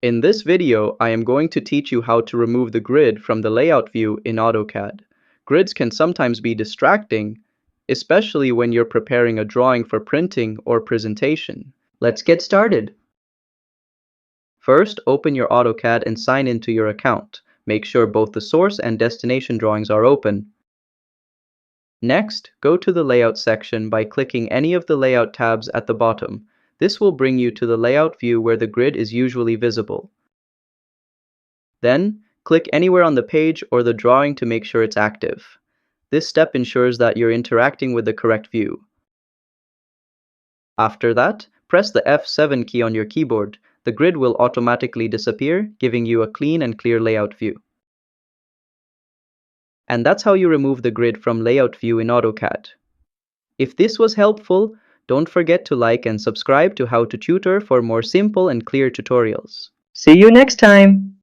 In this video, I am going to teach you how to remove the grid from the layout view in AutoCAD. Grids can sometimes be distracting, especially when you're preparing a drawing for printing or presentation. Let's get started. First, open your AutoCAD and sign into your account. Make sure both the source and destination drawings are open. Next, go to the Layout section by clicking any of the Layout tabs at the bottom. This will bring you to the layout view where the grid is usually visible. Then, click anywhere on the page or the drawing to make sure it's active. This step ensures that you're interacting with the correct view. After that, press the F7 key on your keyboard. The grid will automatically disappear, giving you a clean and clear layout view. And that's how you remove the grid from Layout View in AutoCAD. If this was helpful, don't forget to like and subscribe to How to Tutor for more simple and clear tutorials. See you next time!